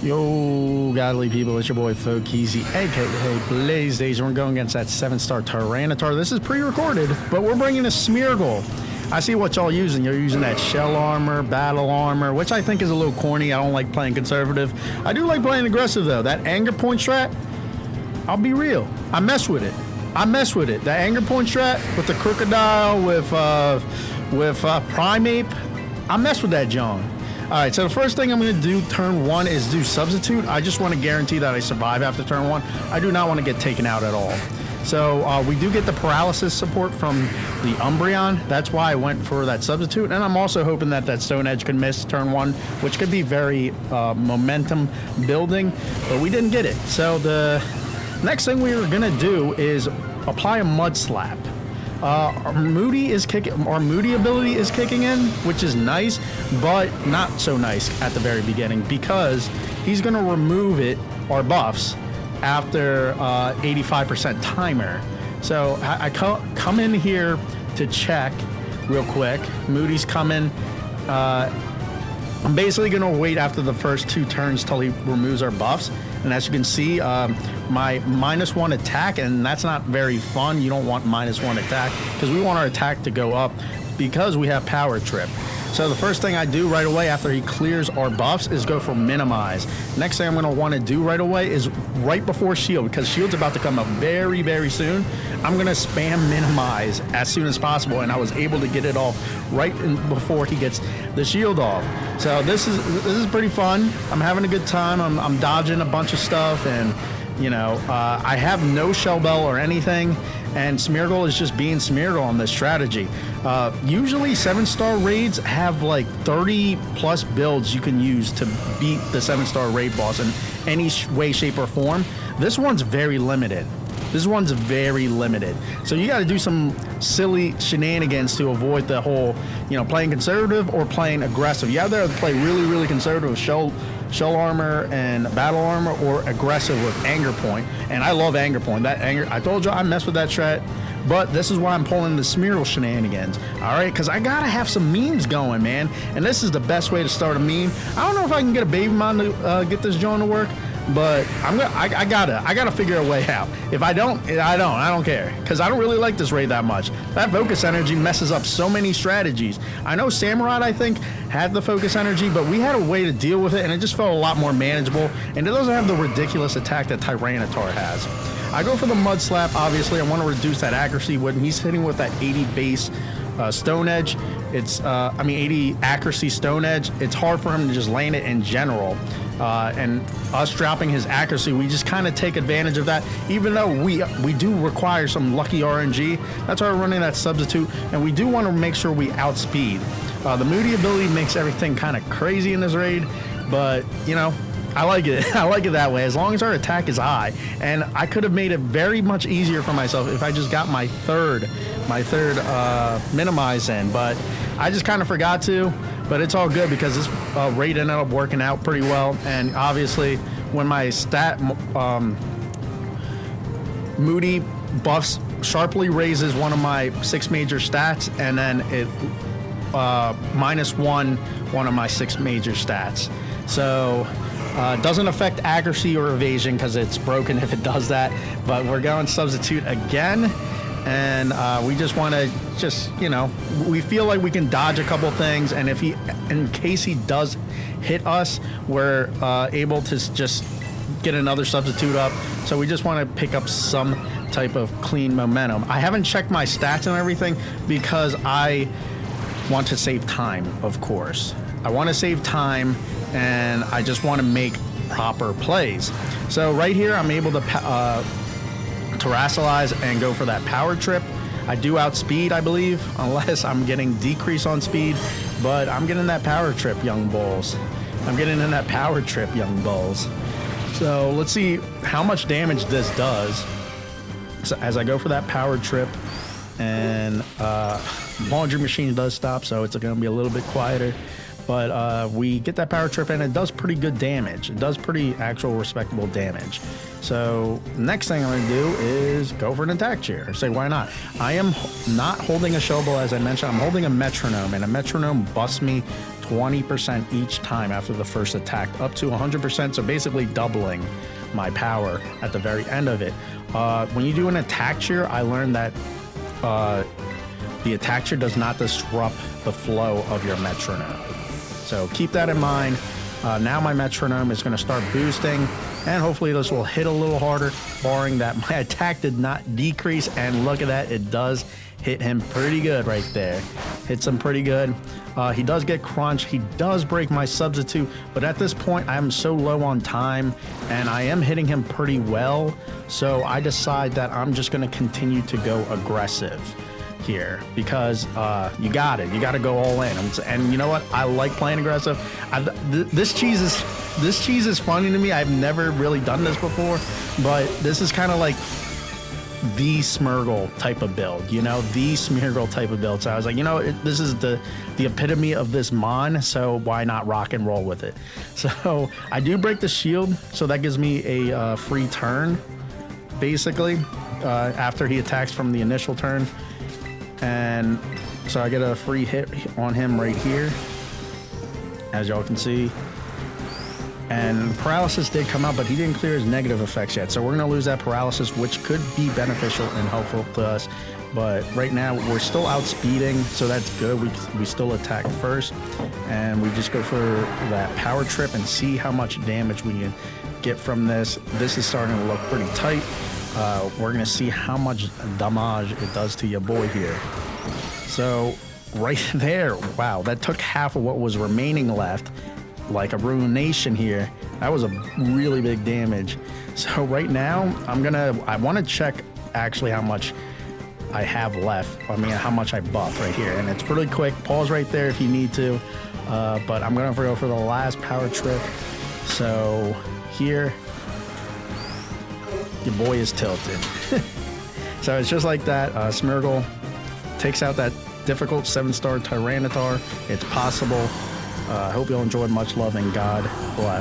Yo, godly people, it's your boy Fo Keezy, aka Blaze Days, and we're going against that 7-star Tyranitar. This is pre-recorded, but we're bringing a Smeargle. I see what y'all using. You're using that shell armor, battle armor, which I think is a little corny. I don't like playing conservative. I do like playing aggressive, though. That anger point strat, I'll be real, I mess with it. That anger point strat with the crocodile, with Primeape, I mess with that John. All right, so the first thing I'm going to do turn one is do substitute. I just want to guarantee that I survive after turn one. I do not want to get taken out at all. So we do get the paralysis support from the Umbreon. That's why I went for that substitute. And I'm also hoping that that Stone Edge can miss turn one, which could be very momentum building, but we didn't get it. So the next thing we are going to do is apply a Mud Slap. Our Moody ability is kicking in, which is nice, but not so nice at the very beginning because he's going to remove our buffs after 85% timer. So I come in here to check real quick. Moody's coming. I'm basically going to wait after the first 2 turns till he removes our buffs. And as you can see, my -1 attack, and that's not very fun. You don't want -1 attack because we want our attack to go up because we have Power Trip. So the first thing I do right away after he clears our buffs is go for Minimize. Next thing I'm going to want to do right away is right before Shield, because Shield's about to come up very, very soon. I'm going to spam Minimize as soon as possible, and I was able to get it off right before he gets the Shield off. So this is pretty fun. I'm having a good time. I'm dodging a bunch of stuff, and you know, I have no Shell Bell or anything, and Smeargle is just being Smeargle on this strategy. Usually 7-star raids have like 30 plus builds you can use to beat the 7-star raid boss in any way, shape, or form. This one's very limited. So you got to do some silly shenanigans to avoid the whole, you know, playing conservative or playing aggressive. You either have to play really, really conservative with shell armor and battle armor, or aggressive with anger point. And I love anger point. That anger, I told you I mess with that strat, but this is why I'm pulling the Smeargle shenanigans. All right, because I gotta have some memes going, man. And this is the best way to start a meme. I don't know if I can get a baby mom to get this joint to work, but I gotta figure a way out. If I don't care, because I don't really like this raid that much. That focus energy messes up so many strategies. I know Samurott, I think, had the focus energy, but we had a way to deal with it, and it just felt a lot more manageable, and it doesn't have the ridiculous attack that Tyranitar has. I go for the Mud Slap. Obviously, I want to reduce that accuracy when he's hitting with that 80 base Stone Edge. It's 80 accuracy Stone Edge. It's hard for him to just land it in general. And us dropping his accuracy, we just kind of take advantage of that, even though we do require some lucky RNG. That's why we're running that substitute, and we do want to make sure we outspeed. The Moody ability makes everything kind of crazy in this raid, but you know, I like it. I like it that way, as long as our attack is high. And I could have made it very much easier for myself if I just got my third Minimize in, but I just kind of forgot to. But it's all good because this raid ended up working out pretty well. And obviously, when my Moody buffs sharply raises one of my 6 major stats, and then it -1 one of my 6 major stats. So it doesn't affect accuracy or evasion because it's broken if it does that. But we're going substitute again. And we just want to you know, we feel like we can dodge a couple things, and if in case he does hit us, we're able to just get another substitute up. So we just want to pick up some type of clean momentum. I haven't checked my stats and everything because I want to save time, of course. I want to save time, and I just want to make proper plays. So right here, I'm able to Terrasilize and go for that Power Trip. I do outspeed, I believe, unless I'm getting decrease on speed, but I'm getting that Power Trip, young bulls. So let's see how much damage this does. So as I go for that Power Trip, and laundry machine does stop, so it's going to be a little bit quieter. But we get that Power Trip, and it does pretty good damage. It does pretty actual respectable damage. So next thing I'm going to do is go for an attack chair. Say, why not? I am not holding a Shell Bell, as I mentioned. I'm holding a Metronome, and a Metronome busts me 20% each time after the first attack, up to 100%, so basically doubling my power at the very end of it. When you do an attack cheer, I learned that the attack cheer does not disrupt the flow of your metronome. So keep that in mind. Now my metronome is going to start boosting, and hopefully this will hit a little harder, barring that my attack did not decrease. And look at that, it does hit him pretty good right there. Hits him pretty good. He does get crunched. He does break my substitute, but at this point I'm so low on time and I am hitting him pretty well. So I decide that I'm just going to continue to go aggressive here, because you gotta go all in. And you know what, I like playing aggressive. This cheese is funny to me. I've never really done this before, but this is kind of like the Smeargle type of build, you know, the Smeargle type of build. So I was like, you know, this is the epitome of this mon, so why not rock and roll with it? So I do break the shield, so that gives me a free turn basically after he attacks from the initial turn. And so I get a free hit on him right here, as y'all can see. And paralysis did come out, but he didn't clear his negative effects yet. So we're going to lose that paralysis, which could be beneficial and helpful to us. But right now we're still outspeeding, so that's good. We still attack first, and we just go for that power trip and see how much damage we can get from this. This is starting to look pretty tight. We're gonna see how much damage it does to your boy here. So right there, wow, that took half of what was remaining left, like a ruination here. That was a really big damage. So right now I want to check actually how much I have left. I mean, how much I buff right here, and it's pretty quick. Pause right there if you need to, but I'm gonna go for the last power trip. So here, your boy is tilted. So it's just like that. Smeargle takes out that difficult 7-star Tyranitar. It's possible. I hope you all enjoyed. Much love and God bless.